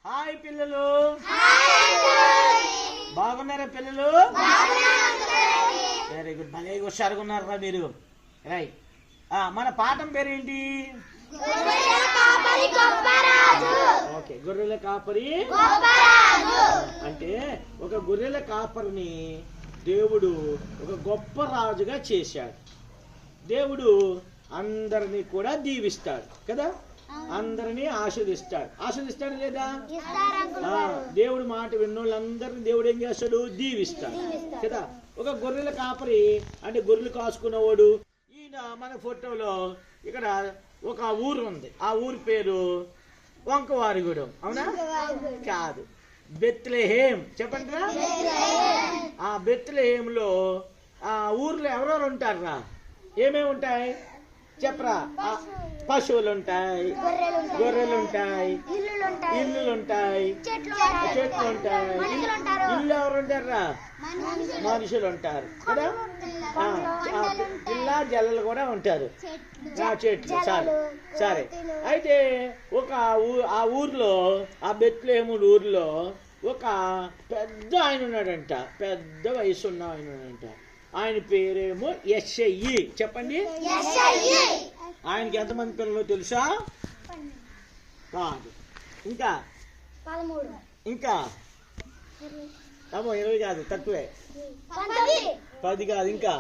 Hi పిల్లలు, బాగున్నారా పిల్లలు? వెరీ గుడ్, భలే హుషారుగా ఉన్నారా మీరు? రైట్. మన పాఠం పేరేంటి? ఓకే, గొర్రెల కాపరి. అంటే ఒక గొర్రెల కాపరిని దేవుడు ఒక గొప్ప రాజుగా చేశాడు. దేవుడు అందరినీ కూడా దీవిస్తాడు కదా, అందరినీ ఆశీర్దిస్తాడు లేదా? దేవుడు మాట విన్నోళ్ళందరినీ దేవుడు ఏం చేస్తాడు? దీవిస్తాడు కదా. ఒక గొర్రెల కాపరి అంటే గొర్రెలు కాసుకున్నవాడు. ఈయన మన ఫోటోలో ఇక్కడ ఒక ఊరు ఉంది, ఆ ఊరి పేరు వంకవారిగూడెం. అవునా? కాదు, బెత్లెహేం. చెప్పండి. ఆ బెత్లెహేంలో ఆ ఊర్లో ఎవరెవరు ఉంటారా? ఏమేమి ఉంటాయి చెప్పరా? పశువులు ఉంటాయి, గొర్రెలు ఉంటాయి, ఇల్లులు ఉంటాయి, చెట్లు ఉంటాయి. ఇల్లు ఎవరు ఉంటారా? మనుషులు ఉంటారు కదా. పిల్ల జల్లలు కూడా ఉంటారు, చెట్లు. సరే, అయితే ఆ ఊర్లో, ఆ బెత్లెహేము ఊర్లో ఒక పెద్ద ఆయన ఉన్నాడంట, పెద్ద వయసు ఉన్న ఆయన ఉన్నాడంట. ఆయన పేరేమో యెషయి. చెప్పండి. ఆయనకి ఎంతమంది పిల్లలు తెలుసా? కాదు, ఇంకా 20 కాదు, తక్కువే. 10 కాదు, ఇంకా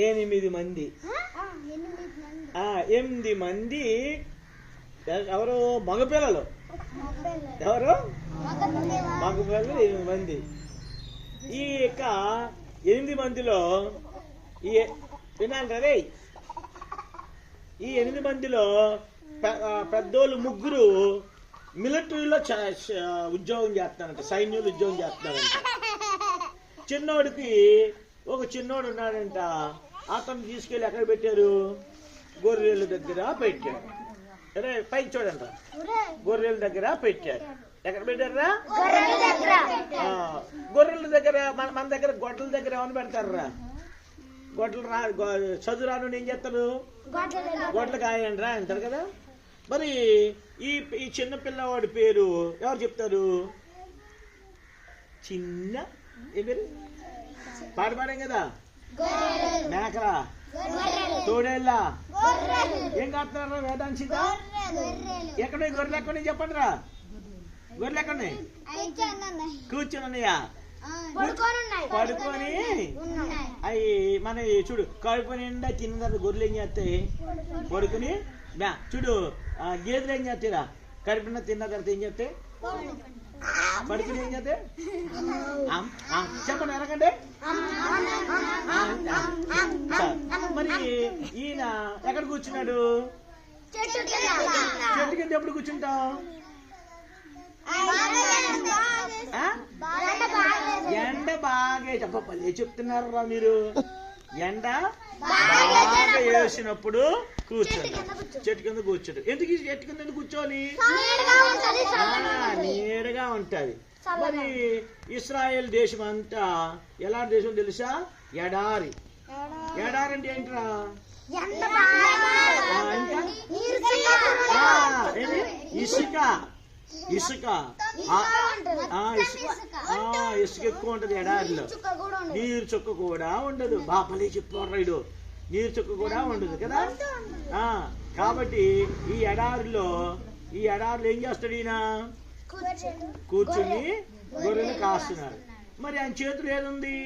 8 మంది. 8 మంది. ఎవరు? మగపిల్లలు. ఎవరు? మగపిల్లలు 8 మంది. ఈ యొక్క 8 మందిలో వినాలి, ఈ 8 మందిలో పెద్దోళ్ళు 3 మిలిటరీలో ఉద్యోగం చేస్తారంట, సైన్యులు ఉద్యోగం చేస్తున్నారంట. చిన్నోడికి ఒక చిన్నోడు ఉన్నాడంట, అతను తీసుకెళ్ళి ఎక్కడ పెట్టారు? గొర్రెల దగ్గర పెట్టారు. అరే పైకి చూడండి, గొర్రెల దగ్గర పెట్టారు. ఎక్కడ పెట్టారా? గొర్రెల దగ్గర. మన దగ్గర గొడ్డల దగ్గర ఏమని పెడతారా? గొడ్డలు చదువు రాను ఏం చేస్తారు? గొడ్డలు కాయండి రా అంటారు కదా. మరి ఈ చిన్న పిల్లవాడి పేరు ఎవరు చెప్తారు? చిన్న పాట పాడాం కదా, మేకలా, తోడేళ్ళ ఏం కాస్తున్నారా? వేదాంశిత ఎక్కడ గొర్రెలు ఎక్కడ చెప్పండి రా. గొర్రెలు ఎక్కడ కూర్చొని ఉన్నాయా? పడుకొని. అవి మన చూడు, కడుపు నిండా తిన్న తర్వాత గొర్రెలు ఏం చేస్తాయి? పడుకుని. చూడు, గేదెలు ఏం చేస్తాయిరా? కడుపు నిండా తిన్న తర్వాత ఏం చేస్తాయి? పడుకుని ఏం చేస్తాయి? చెప్పండి, ఎనకండి. మరి ఈయన ఎక్కడ కూర్చున్నాడు? చెట్టు కింద ఎప్పుడు కూర్చుంటాం? ఎండ బాగా చెప్పలే చెప్తున్నారా మీరు? ఎండ బాగా వేసినప్పుడు కూర్చోండి, చెట్టు కింద కూర్చోండి. ఎందుకు చెట్టు కింద కూర్చోవాలి? నీడగా ఉంటది. మరి ఇస్రాయేల్ దేశం అంతా ఎలాంటి దేశం తెలుసా? ఎడారి. ఎడారి అంటే ఏంట్రా? ఇసుక. ఇసుక ఎక్కువ ఉంటది ఎడారిలో. నీరు చుక్క కూడా ఉండదు. బాపలే చెప్పారు, నీరు చుక్క కూడా ఉండదు కదా. కాబట్టి ఈ ఎడారిలో ఏం చేస్తాడు ఈయన? కూర్చుని గొర్రెలు కాస్తున్నాడు. మరి ఆయన చేతులు ఏదుంది?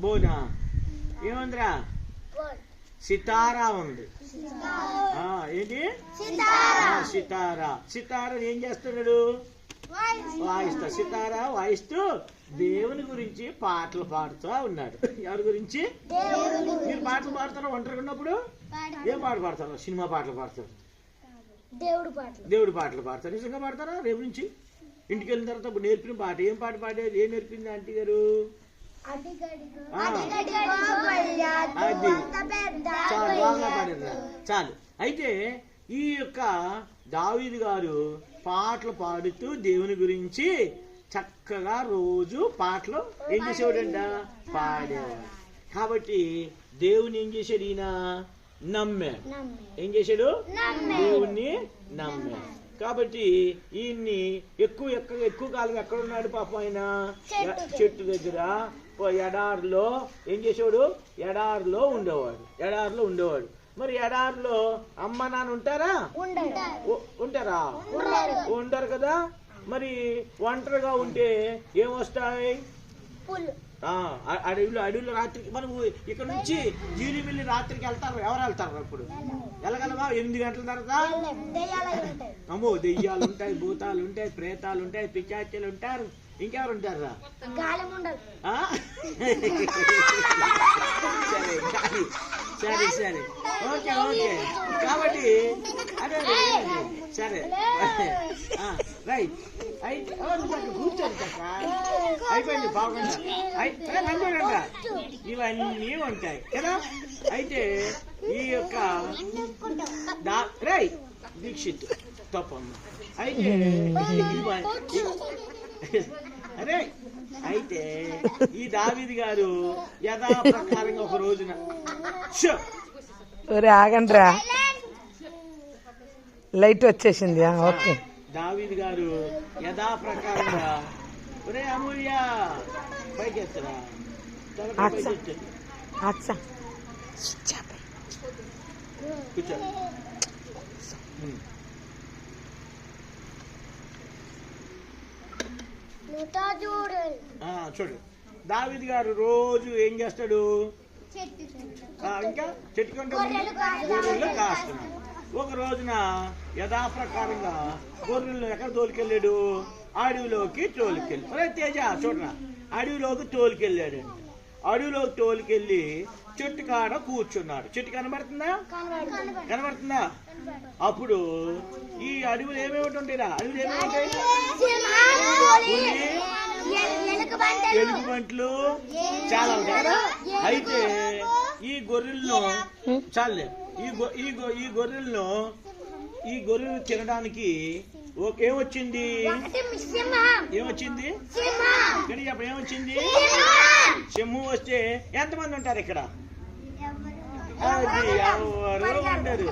బోనా. ఏముందిరా? సితారా ఉంది. ఏంటి? సితారా. సితారా ఏం చేస్తున్నాడు? వాయిస్తా. సితారా వాయిస్తూ దేవుని గురించి పాటలు పాడుతూ ఉన్నాడు. ఎవరి గురించి? మీరు పాటలు పాడతారా ఒంటరిగా ఉన్నప్పుడు? ఏం పాట పాడతారు? సినిమా పాటలు పాడతారు, దేవుడు పాటలు పాడతారు. నిజంగా పాడతారా? రేపు నుంచి ఇంటికి వెళ్ళిన తర్వాత నేర్పిన పాట. ఏం పాట పాడేది? ఏం నేర్పింది ఆంటీ గారు? అది చాలు, బాగా పాడారు. చాలు. అయితే ఈ యొక్క దావీదు గారు పాటలు పాడుతూ దేవుని గురించి చక్కగా రోజు పాటలు ఏం చేసేవాడంట? పాడేవాడు. కాబట్టి దేవుని ఏం చేశాడు ఈయన? నమ్మాడు. ఏం చేశాడు? దేవుణ్ణి నమ్మాడు. కాబట్టి ఈయన్ని ఎక్కువ కాలం ఎక్కడున్నాడు పాపం? ఆయన చెట్టు దగ్గర ఎడారిలో ఏం చేసేవాడు? ఎడారిలో ఉండేవాడు. మరి ఎడారిలో అమ్మ నాన్న ఉంటారా? ఉండరు కదా. మరి ఒంటరిగా ఉంటే ఏమొస్తాయి? అడవిలో రాత్రికి మనం ఇక్కడ నుంచి జీలిబిల్లి రాత్రికి వెళ్తారు. ఎవరు వెళ్తారు? ఇప్పుడు వెళ్ళగలవా? 8 గంటల తర్వాత అమ్మో, దెయ్యాలు ఉంటాయి, భూతాలు ఉంటాయి, ప్రేతాలు ఉంటాయి, పిశాచాలు ఉంటారు. ఇంకెవరు ఉంటారా? సరే ఓకే. కాబట్టి అదే సరే రైట్. అయితే కూర్చోండి అయిపోయింది. బాగుండా ఇవన్నీ ఉంటాయి కదా. అయితే ఈ యొక్క రైట్ దీక్షిత్ తప్పమ్మ. అయితే అరే అయితే ఈ దావీదు గారు యథాప్రకారంగా ఒక రోజున ఆగండ్రా, లైట్ వచ్చేసింది. ఓకే. దావీదు గారు యథాప్రకారంగా ఒరే అమూల్య పైకి ఎత్తరా కూర్చో. చూడు, దావీదు గారు రోజు ఏం చేస్తాడు? ఇంకా చెట్టుకుంటే గొర్రెలు కాస్తున్నాడు. ఒక రోజున యథాప్రకారంగా గొర్రెలను ఎక్కడ తోలుకెళ్ళాడు? అడవిలోకి తోలుకెళ్ళి తేజ చూడరా, అడవిలోకి తోలుకెళ్ళాడు. అడవిలోకి తోలుకెళ్ళి చెట్టు కాడ కూర్చున్నాడు. చెట్టు కనబడుతుందా? అప్పుడు ఈ అడవులు ఏమేమి ఉంటాయిరా? అడవులు ఏమేమి ఉంటాయి? ఎలుగుబంట్లు చాలా ఉంటాయి కదా. అయితే ఈ గొర్రెలను ఈ గొర్రెలు తినడానికి ఏమొచ్చింది? ఏమొచ్చింది? సింహం వస్తే ఎంతమంది ఉంటారు ఇక్కడ? ఎవరు ఉండరు.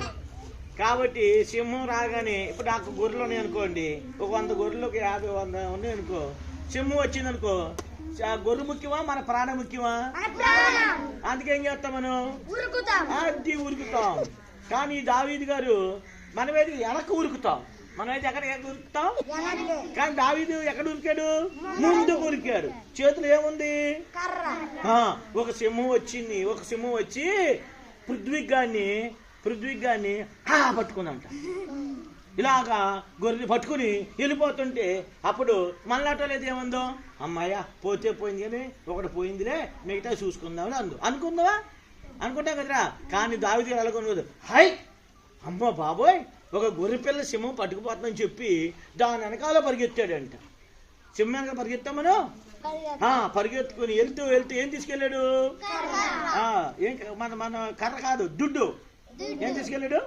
కాబట్టి సింహం రాగానే ఇప్పుడు నాకు గొర్రెలు ఉన్నాయి అనుకోండి, ఒక 100 గొర్రెలకు 50 100 ఉన్నాయి అనుకో. సింహం వచ్చింది అనుకో, గొర్రె ముఖ్యమా మన ప్రాణం ముఖ్యమా? అందుకేం చేస్తాం మనం? అది ఉరుకుతాం. కానీ దావీదు గారు మనమేది వెనక్కి ఉరుకుతాం. మనమైతే ఎక్కడ ఉరుకుతాం. కానీ దావీదు ఎక్కడ ఉరికాడు? ముందుకు ఉరికాడు. చేతులు ఏముంది? ఒక సింహం వచ్చి పృథ్వీగాన్ని పట్టుకుందంట. ఇలాగా గొర్రెని పట్టుకుని వెళ్ళిపోతుంటే అప్పుడు మళ్ళాటలేదు ఏముందో, అమ్మాయ పోతే పోయింది కానీ ఒకటి పోయిందిలే, మిగతా చూసుకుందామని అనుకుంటాం కదరా. కానీ దావీదు గారు అలాగొనదు. హై అమ్మ బాబోయ్, ఒక గొర్రె పిల్ల సింహం పట్టుకుపోతుందని చెప్పి దాని వెనకాల పరిగెత్తాడంట. సింహం వెనకాల పరిగెత్తాం మనం. పరిగెత్తుకుని వెళ్తూ ఏం తీసుకెళ్ళాడు? మన కర్ర కాదు, దుడ్డు. ఏం తీసుకెళ్ళాడు?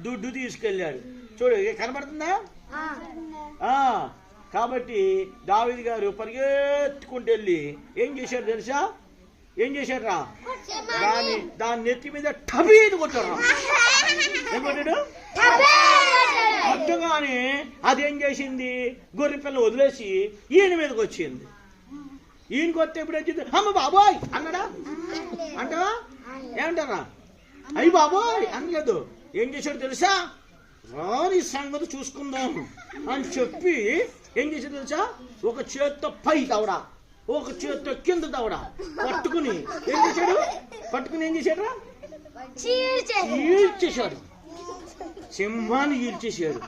దుడ్డు తీసుకెళ్ళాడు. చూడు, కనబడుతుందా? కాబట్టి దావీదు గారు పరిగెత్తుకుంటూ వెళ్ళి ఏం చేశాడు తెలుసా? ఏం చేశారా? దాని నెత్తి మీద టబీది కొట్టారు. ఏం కొట్టాడు? కొట్టగానే అదేం చేసింది? గొర్రె పిల్ల వదిలేసి ఈయన మీదకి వచ్చింది. ఈయనకి వస్తే ఎప్పుడు వచ్చింది? అమ్మ బాబోయ్ అన్నాడా? అంటావా? ఏమంటారా? అయ్యి బాబోయ్ అనలేదు. ఏం చేశాడు తెలుసా? రాని సంగతి చూసుకుందాం అని చెప్పి ఏం చేశాడు తెలుసా? ఒక చేత్తో పై దవడ, ఒక చేత్తో కింద దవడ పట్టుకుని ఏం చేశాడు? ఏం చేశాడు? ఈడ్చేశాడు. సింహాన్ని ఈడ్చేశాడు.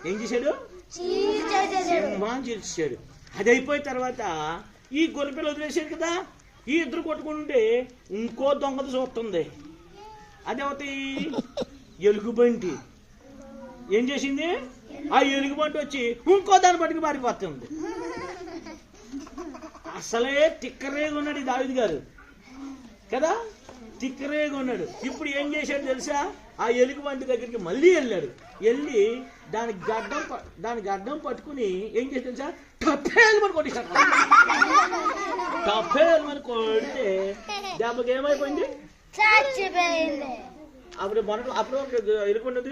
ఏం చేశాడు? సింహాన్ని ఈడ్చేశాడు. అది అయిపోయిన తర్వాత ఈ గొర్రెపిల్ల వదిలేశాడు కదా. ఈ ఇద్దరు కొట్టుకుంటే ఇంకో దొంగత చూస్తుంది. అదేమవుతాయి? ఎలుగుబంటి. ఏం చేసింది? ఆ ఎలుగుబంటి వచ్చి ఇంకో దాన్ని పట్టుకు పారిపోతుంది. అసలే తిక్కరేగా ఉన్నాడు ఈ దావీదు గారు కదా, తిక్కరేగా ఉన్నాడు. ఇప్పుడు ఏం చేశాడు తెలుసా? ఆ ఎలుగుబంటి దగ్గరికి మళ్ళీ వెళ్ళాడు. వెళ్ళి దాని గడ్డం పట్టుకుని ఏం చేసి తెలుసా? టపేల్మని కొట్టేశాడు. టపేల్మని కొడితే దెబ్బకి ఏమైపోయింది? అప్పుడు మొన్నటి అప్పుడు ఎలుగుండదు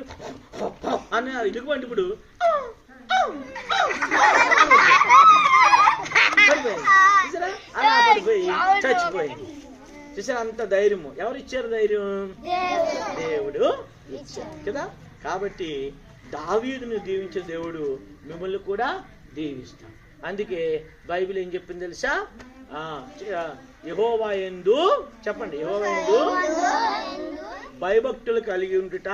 అని ఎలుగుబంటి ఇప్పుడు చూసారా అలా పడిపోయి చచ్చిపోయింది. చూసారా అంత ధైర్యము ఎవరు ఇచ్చారు? ధైర్యం దేవుడు ఇచ్చారు కదా. కాబట్టి దావీదును దీవించిన దేవుడు మిమ్మల్ని కూడా దీవిస్తాడు. అందుకే బైబిల్ ఏం చెప్పింది తెలుసా? యెహోవా యందు చెప్పండి, యెహోవా యందు భయభక్తులు కలిగి ఉండుట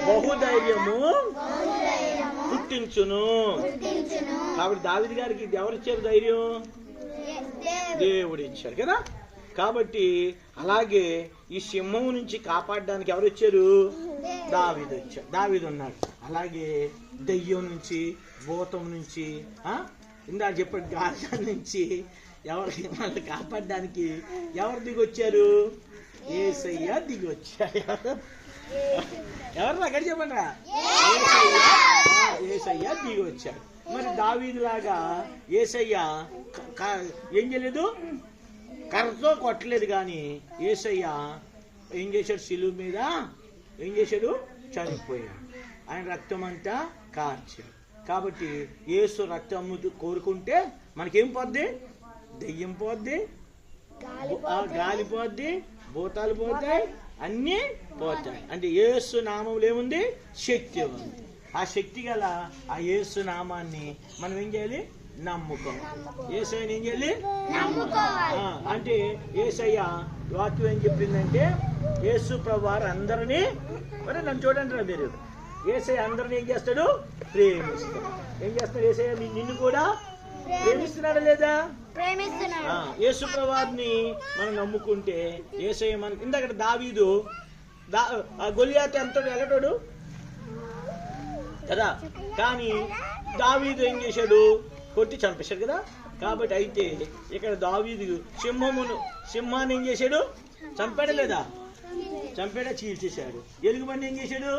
బహుధైర్యము పుట్టించును. కాబట్టి దావీదు గారికి ఎవరు ఇచ్చారు ధైర్యం? దేవుడు ఇచ్చారు కదా. కాబట్టి అలాగే ఈ సింహం నుంచి కాపాడడానికి ఎవరు వచ్చారు? దావీదు వచ్చారు. దావీదు ఉన్నాడు. అలాగే దెయ్యం నుంచి, భూతం నుంచి, ఇందాక చెప్పాడు గాలి నుంచి ఎవరికి మనల్ని కాపాడడానికి ఎవరు దిగొచ్చారు? యేసయ్య దిగొచ్చాడు. ఎవరు అక్కడ చెప్పండి, యేసయ్య దిగొచ్చాడు. మరి దావీదు లాగా యేసయ్య ఏం చేయలేదు, కర్రతో కొట్టలేదు. కానీ యేసయ్య ఏం చేశాడు? శిలువ మీద ఏం చేశాడు? చనిపోయాడు. ఆయన రక్తం అంతా కార్చాడు. కాబట్టి యేసు రక్తం కోరుకుంటే మనకేం పోద్ది? దెయ్యం పోద్ది, గాలి పోద్ది, భూతాలు పోతాయి, అన్నీ పోతాయి. అంటే యేసు నామంలో ఏముంది? శక్తి ఉంది. ఆ శక్తి గల ఆ యేసు నామాన్ని మనం ఏం చేయాలి? నమ్ముకోవాలి. యేసయ్యని ఏం చేయాలి? నమ్ముకోవాలి. అంటే యేసయ్య వాక్యం ఏం చెప్పిందంటే, యేసు ప్రభువారు అందరినీ, మరి నన్ను చూడండి రా మీరు, యేసయ్య అందరినీ ఏం చేస్తాడు? ప్రేమిస్తాడు. ఏం చేస్తాడు? యేసయ్య నిన్ను కూడా ప్రేమిస్తున్నాడా లేదా? యేసు ప్రభువారిని మనం నమ్ముకుంటే యేసయ్య మనకి, ఇందాక దావీదు గొలియాతు ఎంతడు ఎలాటోడు కదా, కానీ దావీదు ఏం చేశాడు? కొట్టి చంపేశాడు కదా. కాబట్టి అయితే ఇక్కడ దావీదు సింహాన్ని ఏం చేశాడు? చంపాడా లేదా? చంపాడా? చీల్చేశాడు. ఎలుగుబండి ఏం చేశాడు?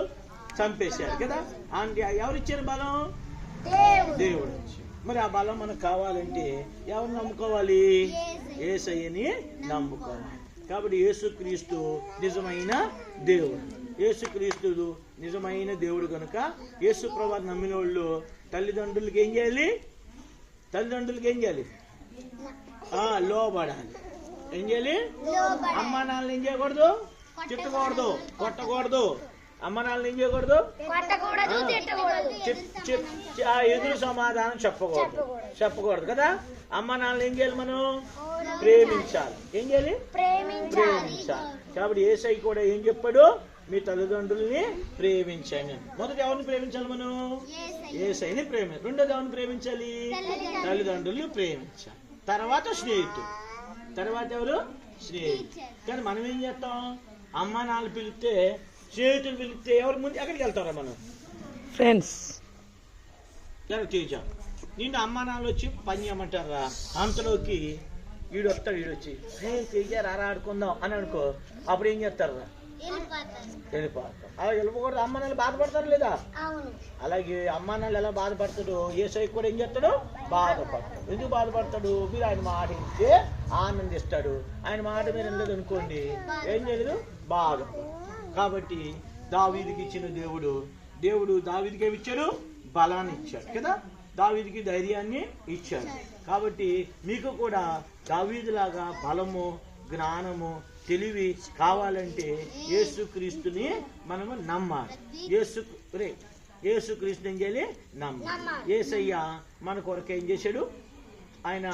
చంపేశాడు కదా. అంటే ఎవరిచ్చారు బలం? దేవుడు ఇచ్చాడు. మరి ఆ బలం మనకు కావాలంటే ఎవరు నమ్ముకోవాలి? యేసయ్యని నమ్ముకోవాలి. కాబట్టి యేసుక్రీస్తు నిజమైన దేవుడు. యేసుక్రీస్తు నిజమైన దేవుడు కనుక యేసు ప్రభువుని నమ్మిన వాళ్ళు తల్లిదండ్రులకి ఏం చేయాలి? తల్లిదండ్రులకి ఏం చేయాలి? లోబడాలి. ఏం చేయాలి? అమ్మా నాన్నలు ఏం చేయకూడదు? తిట్టకూడదు, కొట్టకూడదు. అమ్మ నాన్నలు ఏం చేయకూడదు? ఎదురు సమాధానం చెప్పకూడదు కదా. అమ్మ నాన్నలు ఏం చేయాలి? మనం ప్రేమించాలి. ఏం చేయాలి? ప్రేమించాలి. కాబట్టి యేసయ్య కూడా ఏం చెప్పాడు? మీ తల్లిదండ్రుల్ని ప్రేమించండి. మొదట ఎవరిని ప్రేమించాలి? మనం యేసయ్యని ప్రేమించాలి. రెండోది ఎవరిని ప్రేమించాలి? తల్లిదండ్రుల్ని ప్రేమించాలి. తర్వాత స్నేహితుడు. తర్వాత ఎవరు? స్నేహితుడు. కానీ మనం ఏం చేస్తాం? అమ్మ నాన్నలు పిలిస్తే, స్నేహితులు పిలిస్తే ఎవరి ముందు ఎక్కడికి వెళ్తారా మనం? ఫ్రెండ్స్ చేసాం. నిన్ను అమ్మ నాన్నలు వచ్చి పని చేయమంటారా? అంతలోకి వీడు వస్తాడు. వీడు వచ్చి రారా ఆడుకుందాం అని అనుకో, అప్పుడు ఏం చేస్తారా? వెళ్ళిపోతాం. అలా వెళ్ళిపోకూడదు. అమ్మ నాన్నలు బాధపడతారు లేదా? అలాగే అమ్మ నాన్నలు ఎలా బాధపడతాడు, యేసయ్య కూడా ఏం చేస్తాడు? బాధపడతాడు. ఎందుకు బాధపడతాడు? మీరు ఆయన మాట ఇస్తే ఆనందిస్తాడు. ఆయన మాట మీరు వెళ్ళదు అనుకోండి, ఏం చేయలేదు? బాధ. కాబట్టి దావీదుకి ఇచ్చిన దేవుడు దావీదుకి ఏమి ఇచ్చాడు? బలాన్ని ఇచ్చాడు కదా. దావీదుకి ధైర్యాన్ని ఇచ్చాడు. కాబట్టి మీకు కూడా దావీదులాగా బలము, జ్ఞానము, తెలివి కావాలంటే యేసుక్రీస్తుని మనము నమ్మాలి. యేసుక్రీస్తుని ఏం చేయాలి? నమ్మాలి. యేసయ్య మన కొరకు ఏం చేశాడు? ఆయన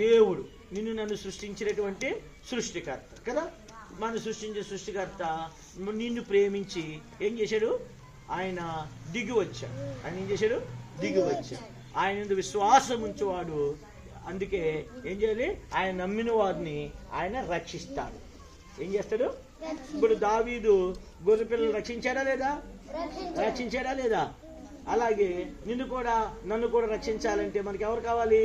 దేవుడు, నిన్ను నన్ను సృష్టించినటువంటి సృష్టికర్త కదా. మనం సృష్టించే సృష్టికర్త నిన్ను ప్రేమించి ఏం చేశాడు? ఆయన దిగి వచ్చాడు. ఆయన ఏం చేశాడు? దిగి వచ్చాడు. ఆయన విశ్వాసం ఉంచేవాడు. అందుకే ఏం చేయాలి? ఆయన నమ్మిన వారిని ఆయన రక్షిస్తాడు. ఏం చేస్తాడు? ఇప్పుడు దావీదు గొర్రె పిల్లలు రక్షించాడా లేదా? అలాగే నన్ను కూడా రక్షించాలంటే మనకి ఎవరు కావాలి?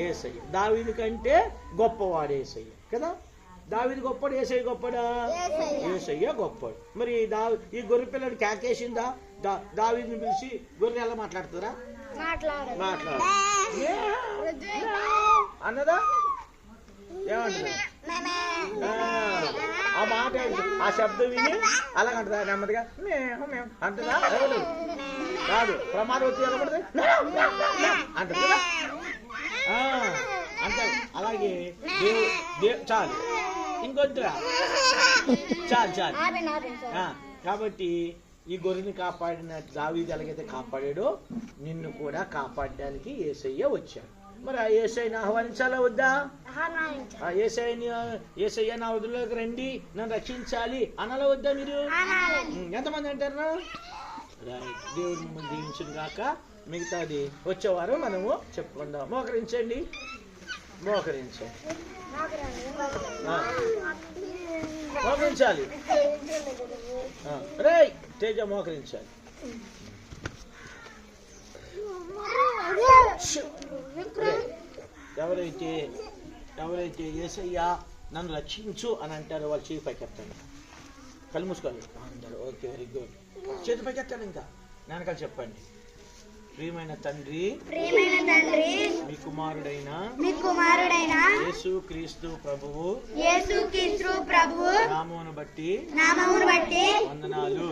యేసయ్య. దావీదు కంటే గొప్పవాడు యేసయ్య కదా. దావీదు గొప్పడు, యేసయ్య గొప్పడా? యేసయ్య గొప్పడు. మరి ఈ గొర్రె పిల్లడు కేకేసిందా? దావీదుని పిలిచి గొర్రె ఎలా మాట్లాడుతుందా? మాట్లాడు అన్నదా? ఏమంటుందా? ఆ మాట ఆ శబ్దం విని అలాగంటదా నెమ్మదిగా అంటదా ఎవరు కాదు ప్రమాదం వచ్చి ఎలా అంటది కదా అంటే అలాగే చాలు ఇంకొద్దురా చాలు కాబట్టి ఈ గొర్రెని కాపాడిన దావీదు ఎలాగైతే కాపాడాడో నిన్ను కూడా కాపాడడానికి యేసయ్య వచ్చాడు. మరి ఆ యేసయ్యని ఆహ్వానించాలా వద్దా? యేసయ్య నా వదిలోకి రండి, నన్ను రక్షించాలి అనాలా వద్దా? మీరు ఎంతమంది అంటారు? దేవుడు మిమ్మల్ని దీవించును గాక. మిగతాది వచ్చేవారు మనము చెప్పుకుందాం. మోకరించండి. మోకరించాలి. రే తేజ మోకరించాలి. ఎవరైతే యేసయ్య నన్ను రక్షించు అని అంటారో వాళ్ళు చేయి పైకెత్తండి. కళ్ళు మూసుకోండి అందరూ. Okay, very good. చేతి పైకెత్తాను. ఇంకా నాన్నకాలు చెప్పండి. ప్రియమైన తండ్రి, మీ కుమారుడైన యేసు క్రీస్తు ప్రభువు నామమును బట్టి వందనాలు.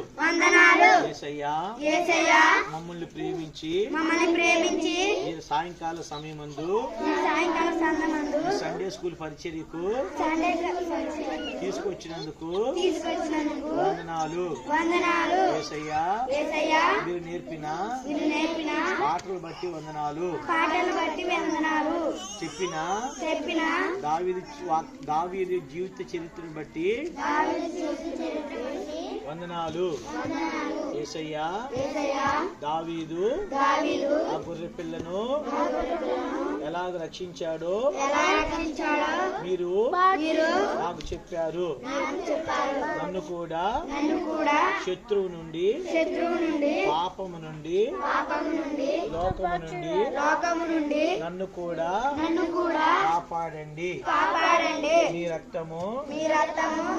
యేసయ్యా మమ్మల్ని ప్రేమించి ఈ సాయంకాల సమయమందు సండే స్కూల్ పరిచర్యకు తీసుకొచ్చినందుకు వందనాలు. యేసయ్యా మీరు నేర్పిన పాటలు బట్టి వందనాలు. చెప్పిన దావీదు జీవిత చరిత్రను బట్టి వందనాలు. యేసయ్యా దావీదు ఆ గొర్రె పిల్లను ఎలాగ రక్షించాడో మీరు నాకు చెప్పారు. నన్ను కూడా శత్రువు నుండి, పాపము నుండి, లోకము నుండి నన్ను కూడా కాపాడండి. మీ రక్తము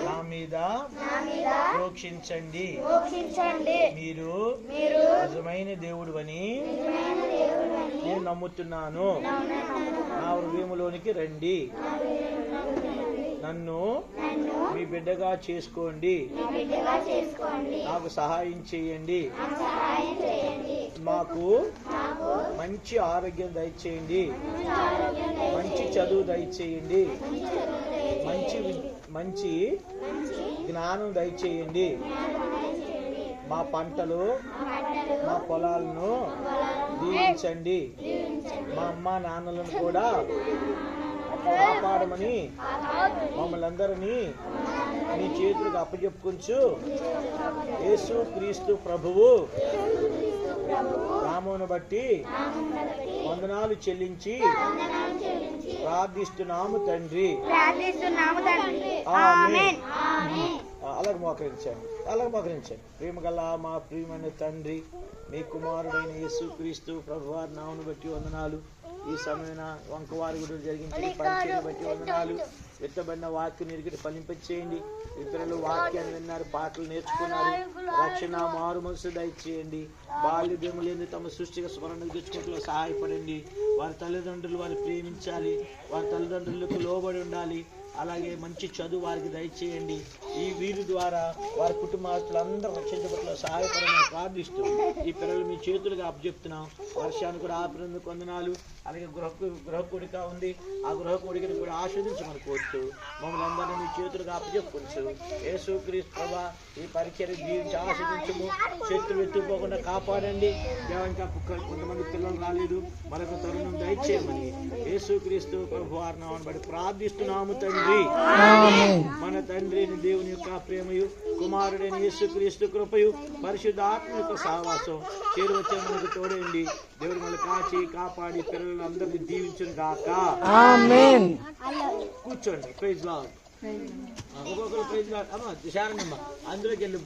నా మీద ప్రోక్షించండి. మీరు నిజమైన దేవుడు అని నేను నమ్ముతున్నాను. నా హృదయంలోనికి రండి. నన్ను మీ బిడ్డగా చేసుకోండి. నాకు సహాయం చేయండి. మాకు మంచి ఆరోగ్యం దయచేయండి. మంచి చదువు దయచేయండి. మంచి జ్ఞానం దయచేయండి. మా పంటలు, మా పొలాలను దీవించండి. మా అమ్మ నాన్నలను కూడా కాపాడమని మమ్మల్ని అందరినీ మీ చేతులకు అప్పచెప్పుకొంచు యేసు క్రీస్తు ప్రభువు నామమును బట్టి వందనాలు చెల్లించి ప్రార్థిస్తున్నాము తండ్రి. ఆమేన్. అలాగే మోకరించండి. ప్రేమగల మా ప్రియమైన తండ్రి, మీ కుమారుడైన యేసు క్రీస్తు ప్రభువారి నామమును బట్టి వందనాలు. ఈ సమయన వంకవారి గుడి జరిగించిన పరిచయం బట్టి వందనాలు. ఎత్తబడిన వాక్యం ఎరిగిటి ఫలింపచేయండి. ఇతరులు వాక్యాన్ని విన్నారు, పాటలు నేర్చుకున్నారు. రక్షణ మారు మనసు దయచేయండి. బాల్యదేము లేని తమ సృష్టిగా స్మరణ తెచ్చుకుంటూ సహాయపడండి. వారి తల్లిదండ్రులు వారిని ప్రేమించాలి. వారి తల్లిదండ్రులకు లోబడి ఉండాలి. అలాగే మంచి చదువు వారికి దయచేయండి. ఈ వీరి ద్వారా వారి కుటుంబాస్తులందరూ రక్షించబట్ల సహాయపడమని ప్రార్థిస్తూ ఈ పిల్లలు మీ చేతులుగా అప్పచెప్తున్నాం. వర్షాన్ని కూడా ఆపినందుకు వందనాలు. అలాగే గృహ కోడిక ఉంది, ఆ గృహ కోడికను కూడా ఆస్వాదించమని కోరుతూ మమ్మల్ని అందరినీ మీ చేతులుగా అప్పచెప్పుకొచ్చు యేసు క్రీస్తు ప్రభువా ఈ పరిచర్య జీవించి ఆస్వాదించము. శత్రువు ఎత్తుపోకుండా కాపాడండి. ఇంకా కొంతమంది పిల్లలు రాలేదు, మరొక తరుణం దయచేయమని యేసు క్రీస్తు ప్రభువారి నామమును బట్టి ప్రార్థిస్తున్నాము తండ్రి. మన తండ్రిని దేవుని యొక్క ప్రేమయు, కుమారుడైన యేసుక్రీస్తు కృపయు, పరిశుద్ధాత్మ యొక్క సహవాసం చేరువచ్చే మనకు తోడండి. దేవుడు మనల్ని కాచి కాపాడి పిల్లలు అందరినీ దీవించును గాక. ఆమేన్. కూర్చోండి. Praise lord. ఒక్కొక్కరు ప్రైజ్ లార్డ్. అమ్మ శారణమ్మ అందులోకి వెళ్ళి